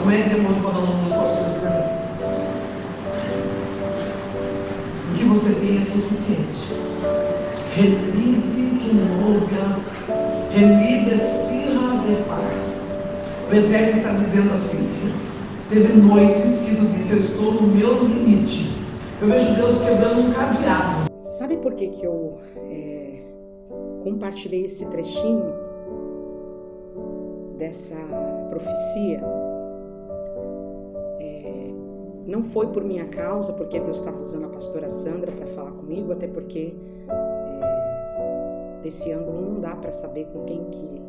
Como é que demônio pode dar um nome dos pastores para mim? O que você tem é suficiente. Relive que novia, relive sirra de faz. O Eterno está dizendo assim: teve noites que tu disse, eu estou no meu limite. Eu vejo Deus quebrando um cadeado. Sabe por que eu compartilhei esse trechinho dessa profecia? Não foi por minha causa, porque Deus estava usando a pastora Sandra para falar comigo, até porque desse ângulo não dá para saber com quem que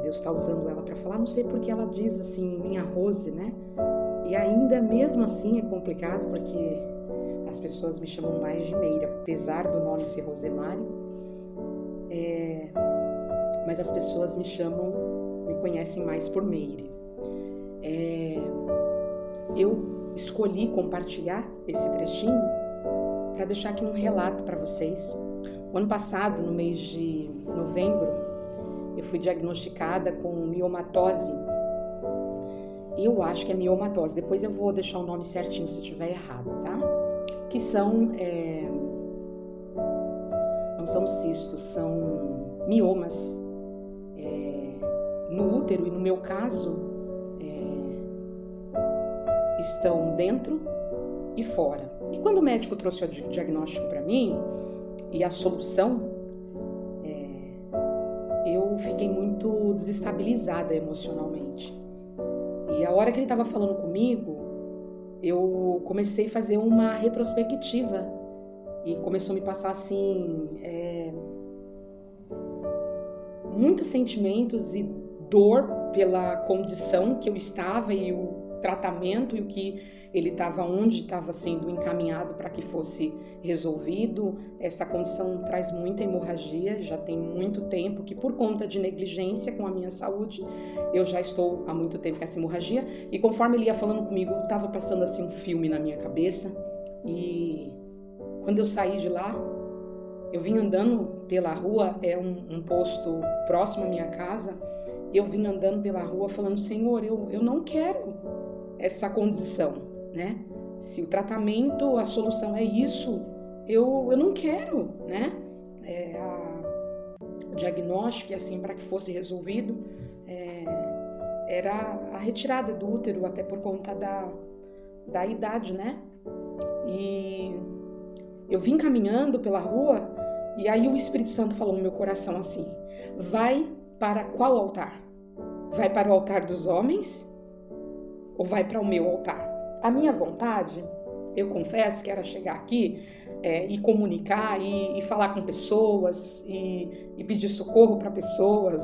Deus está usando ela para falar. Não sei porque ela diz assim, minha Rose, né? E ainda mesmo assim é complicado, porque as pessoas me chamam mais de Meire, apesar do nome ser Rosemary. Mas as pessoas me conhecem mais por Meire. Eu escolhi compartilhar esse trechinho para deixar aqui um relato para vocês. O ano passado, no mês de novembro, eu fui diagnosticada com miomatose. Eu acho que é miomatose. Depois eu vou deixar o nome certinho se eu estiver errado, tá? Que são, não são cistos, são miomas no útero, e no meu caso estão dentro e fora. E quando o médico trouxe o diagnóstico para mim e a solução, eu fiquei muito desestabilizada emocionalmente. E a hora que ele estava falando comigo, eu comecei a fazer uma retrospectiva e começou a me passar assim muitos sentimentos e dor pela condição que eu estava e o tratamento e o que ele estava, onde estava sendo encaminhado para que fosse resolvido. Essa condição traz muita hemorragia, já tem muito tempo que, por conta de negligência com a minha saúde, eu já estou há muito tempo com essa hemorragia. E conforme ele ia falando comigo, estava passando assim um filme na minha cabeça. E quando eu saí de lá, eu vim andando pela rua, um posto próximo à minha casa, eu vim andando pela rua falando, Senhor, eu não quero essa condição, né? Se o tratamento, a solução é isso, eu não quero, né? O diagnóstico, assim, para que fosse resolvido, era a retirada do útero, até por conta da idade, né? E eu vim caminhando pela rua, e aí o Espírito Santo falou no meu coração assim, vai para qual altar? Vai para o altar dos homens ou vai para o meu altar? A minha vontade, eu confesso, que era chegar aqui e comunicar e falar com pessoas e pedir socorro para pessoas,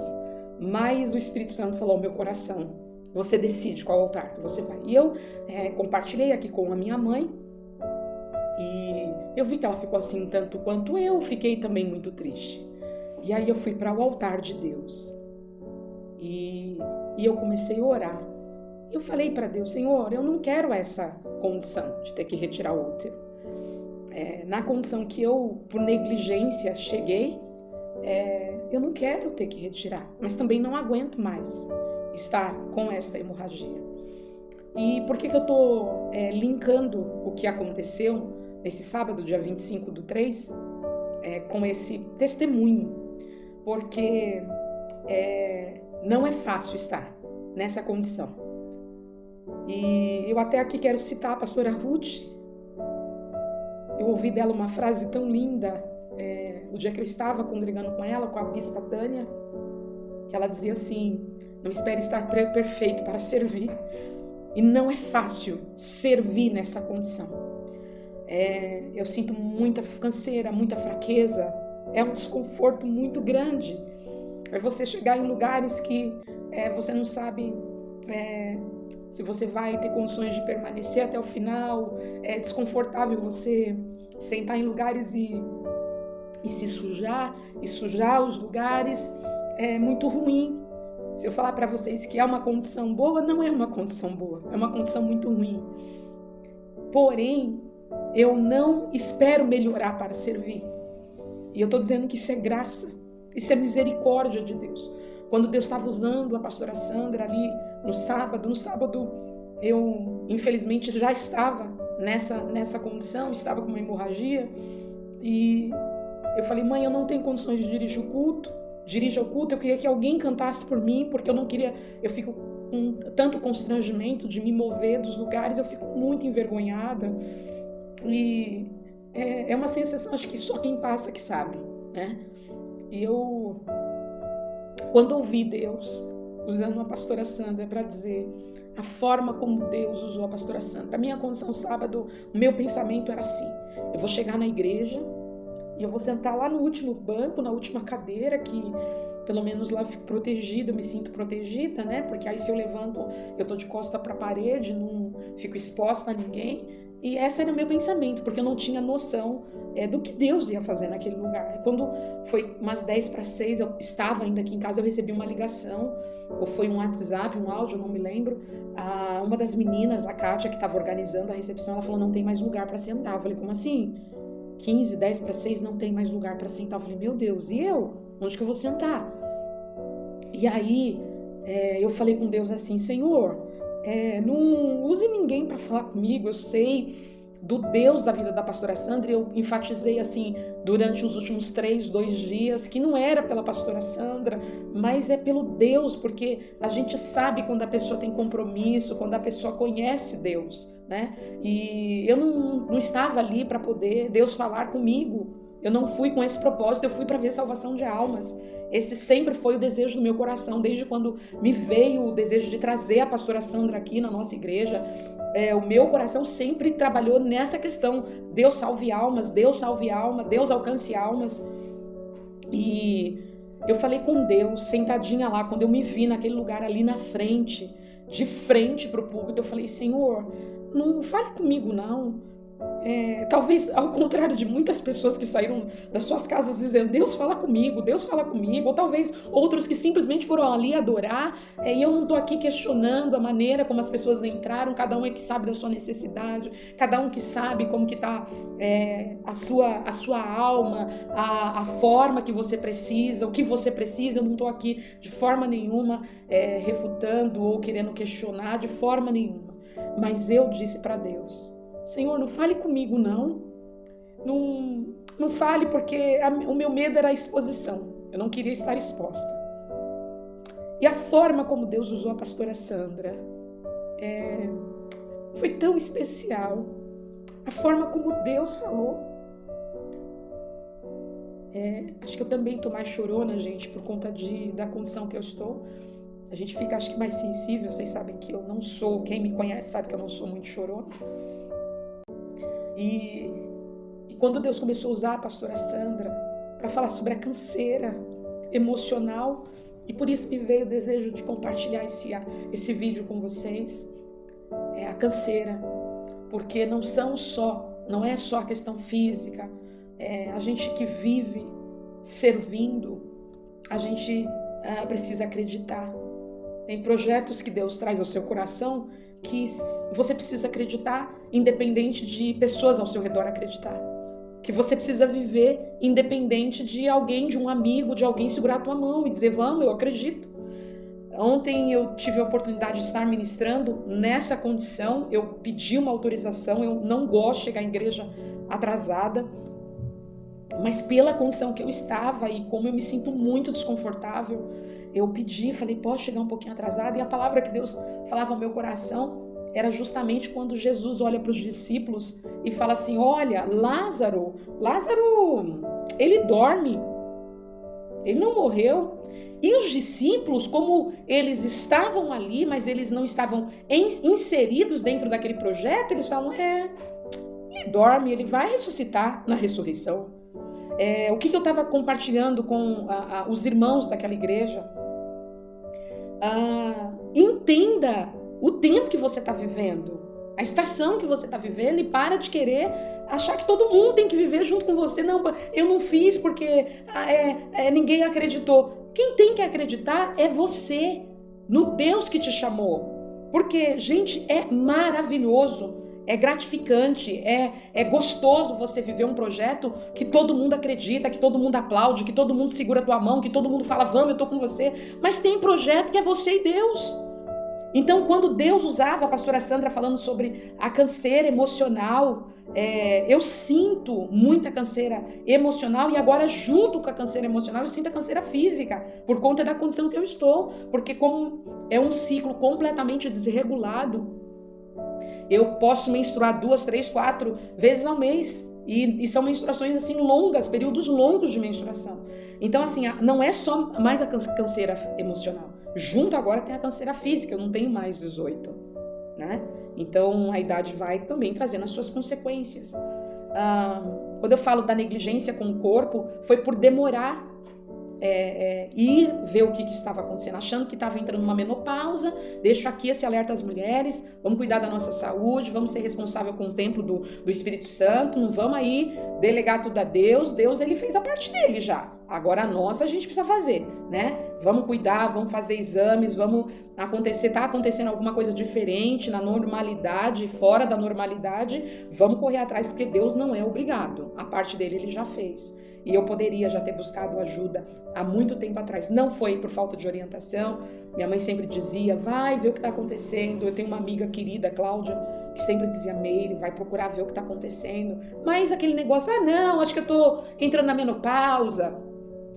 mas o Espírito Santo falou ao meu coração, você decide qual altar que você vai. E eu compartilhei aqui com a minha mãe e eu vi que ela ficou assim tanto quanto eu, fiquei também muito triste. E aí eu fui para o altar de Deus e eu comecei a orar. Eu falei para Deus, Senhor, eu não quero essa condição de ter que retirar o útero. Na condição que eu, por negligência, cheguei, eu não quero ter que retirar, mas também não aguento mais estar com esta hemorragia. E por que eu estou linkando o que aconteceu nesse sábado, dia 25/3, com esse testemunho? Porque não é fácil estar nessa condição. E eu até aqui quero citar a pastora Ruth. Eu ouvi dela uma frase tão linda, o dia que eu estava congregando com ela, com a bispa Tânia, que ela dizia assim, não espere estar perfeito para servir. E não é fácil servir nessa condição. Eu sinto muita canseira, muita fraqueza, é um desconforto muito grande. É você chegar em lugares que você não sabe se você vai ter condições de permanecer até o final. É desconfortável você sentar em lugares e se sujar, e sujar os lugares. É muito ruim. Se eu falar para vocês que é uma condição boa, não é uma condição boa, é uma condição muito ruim. Porém, eu não espero melhorar para servir. E eu estou dizendo que isso é graça, isso é misericórdia de Deus. quando Deus estava usando a pastora Sandra ali no sábado eu infelizmente já estava nessa condição, estava com uma hemorragia, e eu falei: mãe, eu não tenho condições de dirigir o culto, eu queria que alguém cantasse por mim, porque eu fico com tanto constrangimento de me mover dos lugares, eu fico muito envergonhada, e é uma sensação, acho que só quem passa que sabe, né? E eu, quando ouvi Deus usando a pastora Sandra para dizer a forma como Deus usou a pastora Sandra, a minha condição sábado, o meu pensamento era assim: eu vou chegar na igreja e eu vou sentar lá no último banco, na última cadeira, que pelo menos lá eu fico protegida, eu me sinto protegida, né? Porque aí se eu levanto, eu tô de costa para a parede, não fico exposta a ninguém. E esse era o meu pensamento, porque eu não tinha noção do que Deus ia fazer naquele lugar. Quando foi umas 10:06, eu estava ainda aqui em casa, eu recebi uma ligação, ou foi um WhatsApp, um áudio, eu não me lembro. Uma das meninas, a Kátia, que estava organizando a recepção, ela falou: não tem mais lugar para sentar. Eu falei: como assim? 10:15, não tem mais lugar para sentar. Eu falei: meu Deus, e eu? Onde que eu vou sentar? E aí eu falei com Deus assim: Senhor, não use ninguém para falar comigo, eu sei do Deus da vida da pastora Sandra. Eu enfatizei assim durante os últimos 2 dias que não era pela pastora Sandra, mas é pelo Deus, porque a gente sabe quando a pessoa tem compromisso, quando a pessoa conhece Deus, né? E eu não estava ali para poder Deus falar comigo, eu não fui com esse propósito, eu fui para ver salvação de almas. Esse sempre foi o desejo do meu coração, desde quando me veio o desejo de trazer a pastora Sandra aqui na nossa igreja. O meu coração sempre trabalhou nessa questão: Deus salve almas, Deus salve alma, Deus alcance almas. E eu falei com Deus, sentadinha lá, quando eu me vi naquele lugar ali na frente, de frente para o púlpito, eu falei: Senhor, não fale comigo não. Talvez ao contrário de muitas pessoas que saíram das suas casas dizendo: Deus fala comigo, ou talvez outros que simplesmente foram ali adorar, e eu não estou aqui questionando a maneira como as pessoas entraram. Cada um é que sabe da sua necessidade, cada um que sabe como que está a sua alma, a forma que você precisa, o que você precisa. Eu não estou aqui de forma nenhuma refutando ou querendo questionar, de forma nenhuma, mas eu disse para Deus: Senhor, não fale comigo não fale, porque o meu medo era a exposição, eu não queria estar exposta. E a forma como Deus usou a pastora Sandra foi tão especial, a forma como Deus falou. Acho que eu também estou mais chorona, gente, por conta da condição que eu estou. A gente fica, acho que, mais sensível. Vocês sabem que eu não sou, quem me conhece sabe que eu não sou muito chorona. E quando Deus começou a usar a pastora Sandra para falar sobre a canseira emocional, e por isso me veio o desejo de compartilhar esse vídeo com vocês, a canseira, porque não é só a questão física, a gente que vive servindo, a gente precisa acreditar. Tem projetos que Deus traz ao seu coração que você precisa acreditar, independente de pessoas ao seu redor acreditar. Que você precisa viver independente de alguém, de um amigo, de alguém segurar a tua mão e dizer: vamos, eu acredito. Ontem eu tive a oportunidade de estar ministrando nessa condição. Eu pedi uma autorização, eu não gosto de chegar em igreja atrasada, mas pela condição que eu estava e como eu me sinto muito desconfortável, eu pedi, falei: posso chegar um pouquinho atrasada? E a palavra que Deus falava ao meu coração era justamente quando Jesus olha para os discípulos e fala assim: olha, Lázaro, ele dorme, ele não morreu. E os discípulos, como eles estavam ali, mas eles não estavam inseridos dentro daquele projeto, eles falam: ele dorme, ele vai ressuscitar na ressurreição. O que eu estava compartilhando com os irmãos daquela igreja? Entenda o tempo que você está vivendo, a estação que você está vivendo, e para de querer achar que todo mundo tem que viver junto com você. Não, eu não fiz porque ninguém acreditou. Quem tem que acreditar é você, no Deus que te chamou. Porque, gente, é maravilhoso é gratificante, é gostoso você viver um projeto que todo mundo acredita, que todo mundo aplaude, que todo mundo segura a tua mão, que todo mundo fala, vamos, eu tô com você. Mas tem projeto que é você e Deus. Então, quando Deus usava a pastora Sandra falando sobre a canseira emocional, eu sinto muita canseira emocional, e agora junto com a canseira emocional eu sinto a canseira física, por conta da condição que eu estou, porque como é um ciclo completamente desregulado, eu posso menstruar 2, 3, 4 vezes ao mês, e são menstruações assim longas, períodos longos de menstruação. Então assim, não é só mais a canseira emocional, junto agora tem a canseira física, eu não tenho mais 18, né? Então a idade vai também trazendo as suas consequências. Quando eu falo da negligência com o corpo, foi por demorar ir ver o que estava acontecendo, achando que estava entrando numa menopausa. Deixo aqui esse alerta às mulheres, vamos cuidar da nossa saúde, vamos ser responsáveis com o templo do Espírito Santo, não vamos aí delegar tudo a Deus. Deus, ele fez a parte dele já, agora a nossa a gente precisa fazer, né? Vamos cuidar, vamos fazer exames, tá acontecendo alguma coisa diferente na normalidade, fora da normalidade, vamos correr atrás, porque Deus não é obrigado, a parte dele ele já fez. E eu poderia já ter buscado ajuda há muito tempo atrás. Não foi por falta de orientação. Minha mãe sempre dizia, vai ver o que está acontecendo. Eu tenho uma amiga querida, Cláudia, que sempre dizia, Meire, vai procurar ver o que está acontecendo. Mas aquele negócio, não, acho que eu estou entrando na menopausa.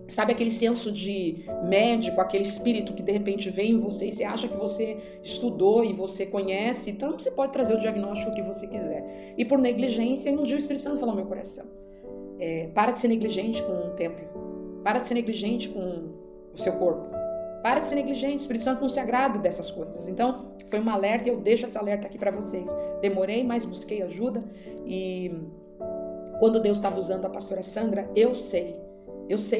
Sabe aquele senso de médico, aquele espírito que de repente vem em você e você acha que você estudou e você conhece. Então você pode trazer o diagnóstico que você quiser. E por negligência, um dia o Espírito Santo falou no meu coração. Para de ser negligente com o templo. Para de ser negligente com o seu corpo. Para de ser negligente. O Espírito Santo não se agrada dessas coisas. Então, foi um alerta e eu deixo esse alerta aqui para vocês. Demorei, mas busquei ajuda. E quando Deus estava usando a pastora Sandra, eu sei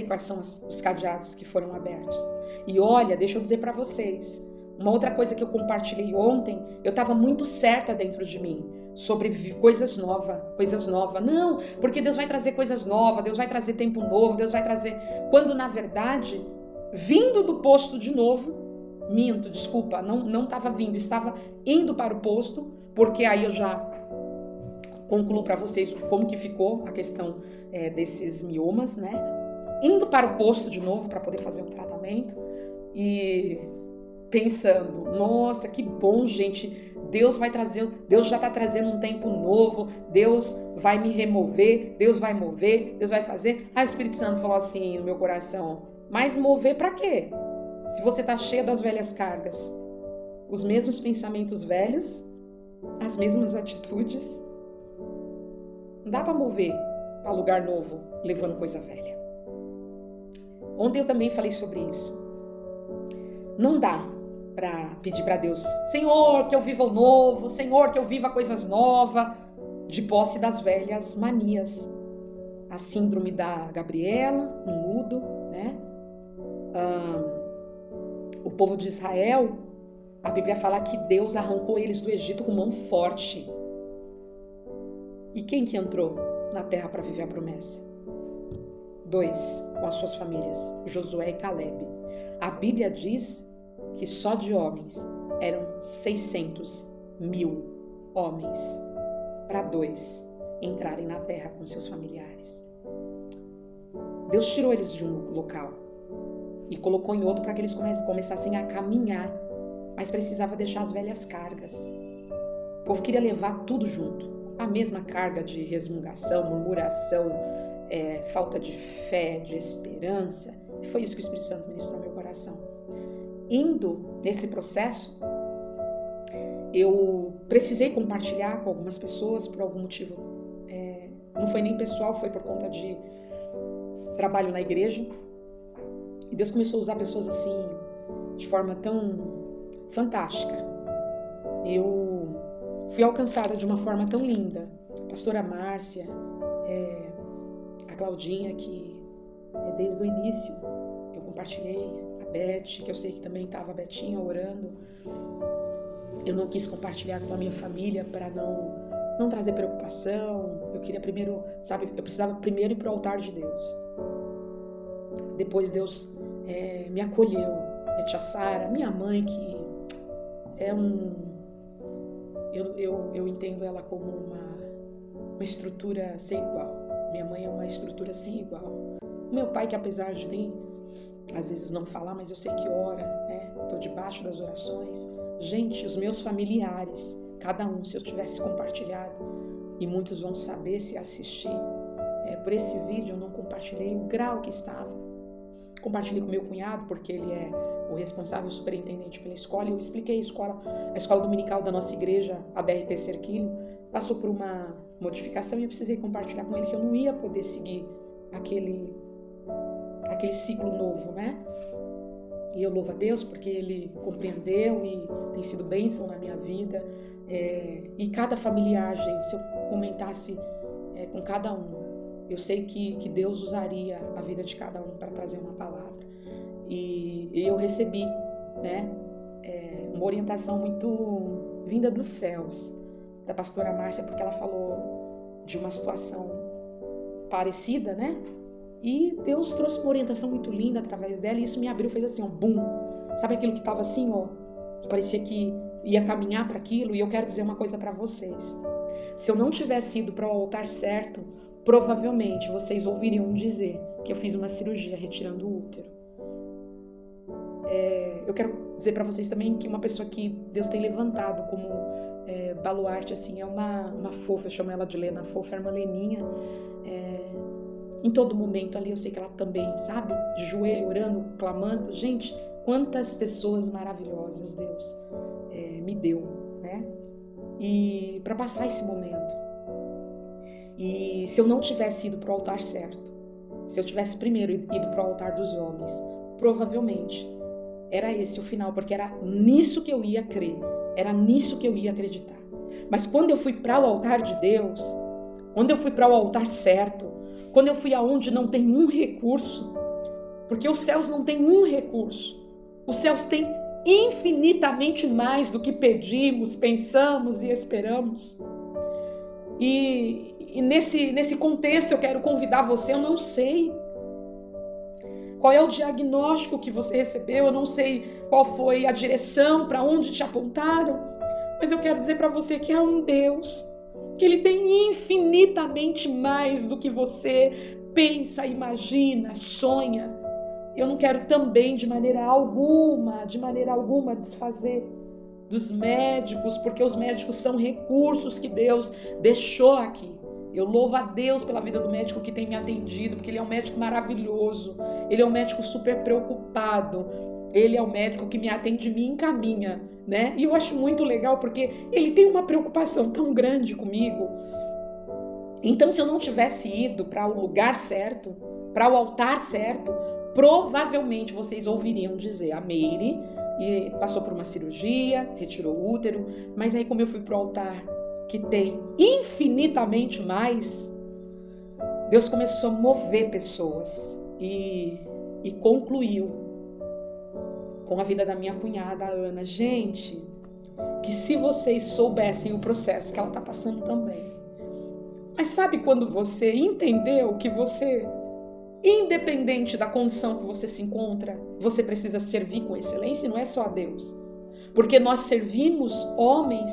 quais são os cadeados que foram abertos. E olha, deixa eu dizer para vocês, uma outra coisa que eu compartilhei ontem, eu estava muito certa dentro de mim, sobre coisas novas. Não, porque Deus vai trazer coisas novas, Deus vai trazer tempo novo, Deus vai trazer... Quando, na verdade, vindo do posto de novo, não estava vindo, estava indo para o posto, porque aí eu já concluo para vocês como que ficou a questão desses miomas, né? Indo para o posto de novo para poder fazer o tratamento e pensando, nossa, que bom, gente... Deus já está trazendo um tempo novo, Deus vai me remover, Deus vai mover, Deus vai fazer. Aí o Espírito Santo falou assim no meu coração, mas mover para quê? Se você está cheia das velhas cargas, os mesmos pensamentos velhos, as mesmas atitudes, não dá para mover para lugar novo, levando coisa velha. Ontem eu também falei sobre isso. Não dá para pedir para Deus, Senhor, que eu viva o novo, Senhor, que eu viva coisas novas, de posse das velhas manias. A síndrome da Gabriela, no mudo, né? O povo de Israel, a Bíblia fala que Deus arrancou eles do Egito com mão forte. E quem que entrou na terra para viver a promessa? 2, com as suas famílias, Josué e Calebe. A Bíblia diz que só de homens eram 600.000 homens para 2 entrarem na terra com seus familiares. Deus tirou eles de um local e colocou em outro para que eles começassem a caminhar, mas precisava deixar as velhas cargas. O povo queria levar tudo junto, a mesma carga de resmungação, murmuração, falta de fé, de esperança. E foi isso que o Espírito Santo ministrou no meu coração. Indo nesse processo, eu precisei compartilhar com algumas pessoas por algum motivo. Não foi nem pessoal, foi por conta de trabalho na igreja. E Deus começou a usar pessoas assim, de forma tão fantástica. Eu fui alcançada de uma forma tão linda. A pastora Márcia, a Claudinha, que desde o início eu compartilhei, Beth, que eu sei que também estava a Betinha orando. Eu não quis compartilhar com a minha família para não trazer preocupação. Eu queria primeiro, eu precisava primeiro ir para o altar de Deus. Depois Deus me acolheu. Minha tia Sara, minha mãe, que é eu entendo ela como uma estrutura sem igual. Minha mãe é uma estrutura sem igual. Meu pai, que apesar de nem às vezes não falar, mas eu sei que ora, né? Estou debaixo das orações. Gente, os meus familiares, cada um, se eu tivesse compartilhado, e muitos vão saber se assistir, por esse vídeo eu não compartilhei o grau que estava. Compartilhei com meu cunhado, porque ele é o responsável superintendente pela escola, e eu expliquei a escola dominical da nossa igreja, a DRP Cerquilho, passou por uma modificação e eu precisei compartilhar com ele que eu não ia poder seguir aquele ciclo novo, né? E eu louvo a Deus porque Ele compreendeu e tem sido bênção na minha vida. E cada familiar, gente, se eu comentasse com cada um, eu sei que Deus usaria a vida de cada um para trazer uma palavra. E eu recebi, né, uma orientação muito vinda dos céus, da pastora Márcia, porque ela falou de uma situação parecida, né? E Deus trouxe uma orientação muito linda através dela, e isso me abriu, fez assim, ó, bum. Sabe aquilo que estava assim, ó, que parecia que ia caminhar para aquilo? E eu quero dizer uma coisa para vocês. Se eu não tivesse ido para o altar certo, provavelmente vocês ouviriam dizer que eu fiz uma cirurgia retirando o útero. Eu quero dizer para vocês também que uma pessoa que Deus tem levantado como baluarte, assim, é uma fofa, eu chamo ela de Lena, fofa, a irmã Leninha. Em todo momento ali, eu sei que ela também, sabe? De joelho, orando, clamando. Gente, quantas pessoas maravilhosas Deus me deu, né? E para passar esse momento. E se eu não tivesse ido para o altar certo, se eu tivesse primeiro ido para o altar dos homens, provavelmente era esse o final, porque era nisso que eu ia crer, era nisso que eu ia acreditar. Mas quando eu fui para o altar de Deus, quando eu fui para o altar certo, quando eu fui aonde não tem um recurso, porque os céus não têm um recurso, os céus têm infinitamente mais do que pedimos, pensamos e esperamos. E nesse contexto eu quero convidar você, eu não sei qual é o diagnóstico que você recebeu, eu não sei qual foi a direção, para onde te apontaram, mas eu quero dizer para você que há um Deus, que Ele tem infinitamente mais do que você pensa, imagina, sonha. Eu não quero também de maneira alguma desfazer dos médicos, porque os médicos são recursos que Deus deixou aqui. Eu louvo a Deus pela vida do médico que tem me atendido, porque ele é um médico maravilhoso, ele é um médico super preocupado, ele é o médico que me atende e me encaminha, né? E eu acho muito legal porque ele tem uma preocupação tão grande comigo. Então, se eu não tivesse ido para o lugar certo, para o altar certo, provavelmente vocês ouviriam dizer: a Meire passou por uma cirurgia, retirou o útero, mas aí como eu fui para o altar que tem infinitamente mais, Deus começou a mover pessoas e concluiu com a vida da minha cunhada, a Ana. Gente, que se vocês soubessem o processo que ela está passando também. Mas sabe quando você entendeu que você, independente da condição que você se encontra, você precisa servir com excelência, e não é só a Deus. Porque nós servimos homens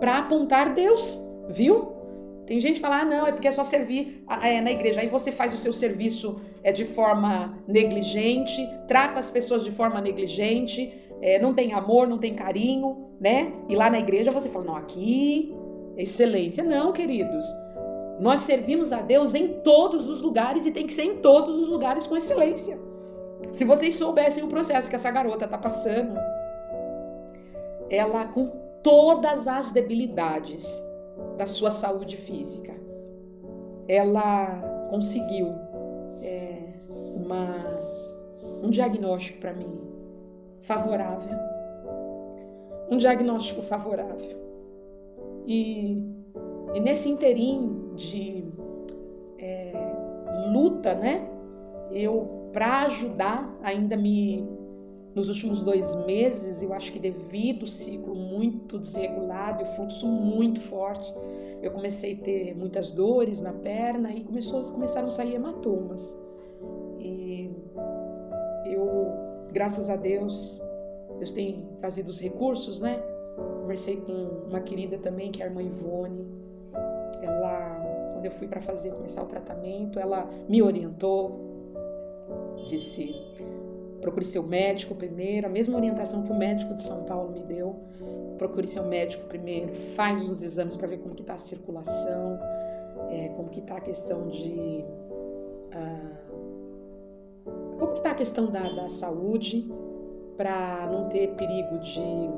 para apontar Deus, viu? Tem gente que fala, não, é porque é só servir na igreja. Aí você faz o seu serviço de forma negligente, trata as pessoas de forma negligente, não tem amor, não tem carinho, né? E lá na igreja você fala, não, aqui, excelência. Não, queridos. Nós servimos a Deus em todos os lugares e tem que ser em todos os lugares com excelência. Se vocês soubessem o processo que essa garota está passando, ela com todas as debilidades da sua saúde física, ela conseguiu um diagnóstico para mim favorável, um diagnóstico favorável. E nesse interim de luta, né, eu, para ajudar, ainda nos últimos 2 meses, eu acho que devido ao ciclo muito desregulado e o fluxo muito forte, eu comecei a ter muitas dores na perna e começaram a sair hematomas. E eu, graças a Deus, Deus tem trazido os recursos, né? Conversei com uma querida também, que é a irmã Ivone. Ela, quando eu fui para começar o tratamento, ela me orientou, disse: procure seu médico primeiro, a mesma orientação que o médico de São Paulo me deu. Procure seu médico primeiro, faz os exames para ver como que está a circulação, como que está a questão de... como que está a questão da saúde, para não ter perigo de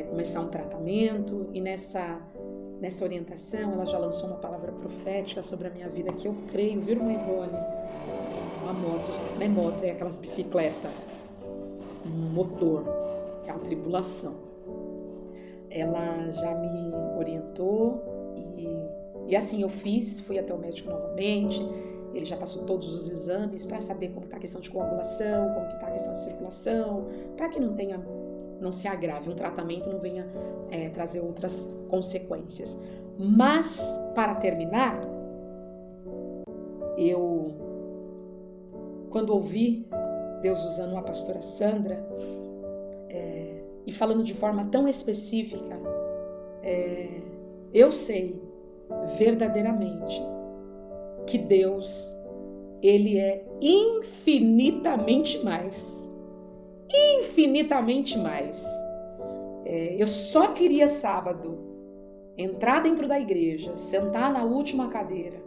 começar um tratamento. E nessa orientação, ela já lançou uma palavra profética sobre a minha vida, que eu creio, viu, irmã Ivone? Uma moto, não é moto, é aquelas bicicletas, um motor, que é a tribulação. Ela já me orientou e assim eu fui até o médico novamente. Ele já passou todos os exames para saber como está a questão de coagulação, como está a questão de circulação, para que não se agrave, um tratamento não venha trazer outras consequências. Mas, para terminar, quando ouvi Deus usando a pastora Sandra, e falando de forma tão específica, eu sei verdadeiramente que Deus, Ele é infinitamente mais. Infinitamente mais. Eu só queria sábado entrar dentro da igreja, sentar na última cadeira.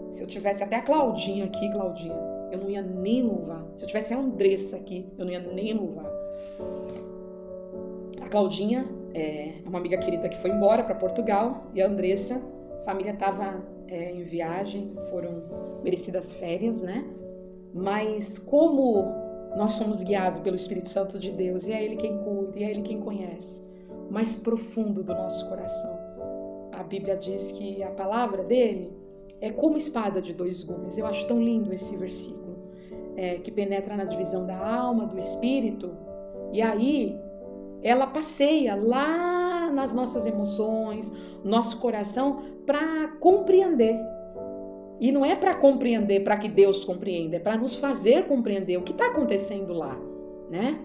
Se eu tivesse até a Claudinha aqui, Claudinha, eu não ia nem louvar. Se eu tivesse a Andressa aqui, eu não ia nem louvar. A Claudinha é uma amiga querida que foi embora para Portugal, e a Andressa, a família estava em viagem, foram merecidas férias, né? Mas como nós somos guiados pelo Espírito Santo de Deus, e é Ele quem cuida, e é Ele quem conhece o mais profundo do nosso coração. A Bíblia diz que a palavra dele é como espada de dois gumes. Eu acho tão lindo esse versículo, que penetra na divisão da alma, do espírito, e aí ela passeia lá nas nossas emoções, nosso coração, para compreender. E não é para compreender, para que Deus compreenda, é para nos fazer compreender o que está acontecendo lá, né?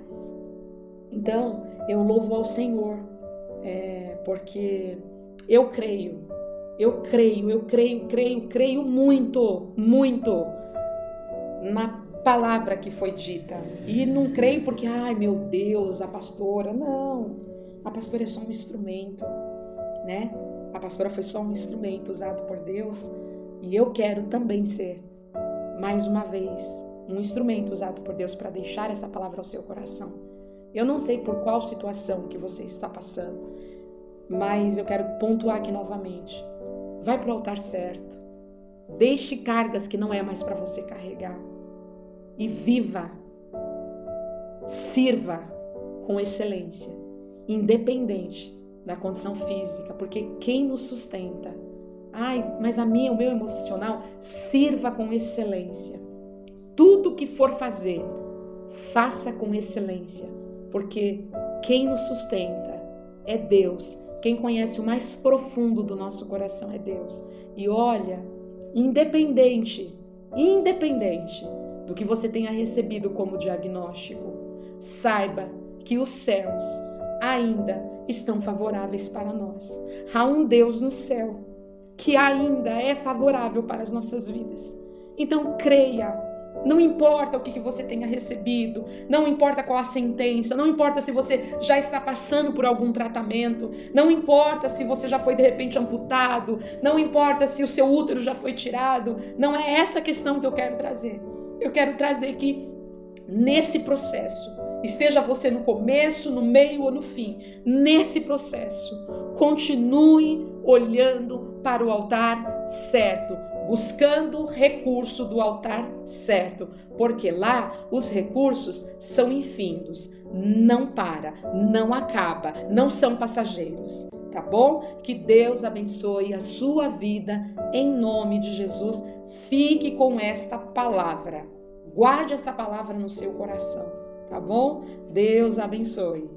Então, eu louvo ao Senhor, porque eu creio muito, muito na palavra que foi dita. E não creio porque, ai meu Deus, a pastora, não. A pastora é só um instrumento, né? A pastora foi só um instrumento usado por Deus. E eu quero também ser, mais uma vez, um instrumento usado por Deus para deixar essa palavra ao seu coração. Eu não sei por qual situação que você está passando, mas eu quero pontuar aqui novamente. Vai para o altar certo. Deixe cargas que não é mais para você carregar. E viva, sirva com excelência, independente da condição física, porque quem nos sustenta, mas o meu emocional, sirva com excelência. Tudo que for fazer, faça com excelência, porque quem nos sustenta é Deus. Quem conhece o mais profundo do nosso coração é Deus. E olha, independente do que você tenha recebido como diagnóstico, saiba que os céus ainda estão favoráveis para nós. Há um Deus no céu que ainda é favorável para as nossas vidas. Então creia, não importa o que você tenha recebido, não importa qual a sentença, não importa se você já está passando por algum tratamento, não importa se você já foi de repente amputado, não importa se o seu útero já foi tirado, não é essa questão que eu quero trazer. Eu quero trazer que nesse processo, esteja você no começo, no meio ou no fim, nesse processo, continue olhando para o altar certo, buscando recurso do altar certo, porque lá os recursos são infindos, não para, não acaba, não são passageiros, tá bom? Que Deus abençoe a sua vida em nome de Jesus. Fique com esta palavra, guarde esta palavra no seu coração, tá bom? Deus abençoe.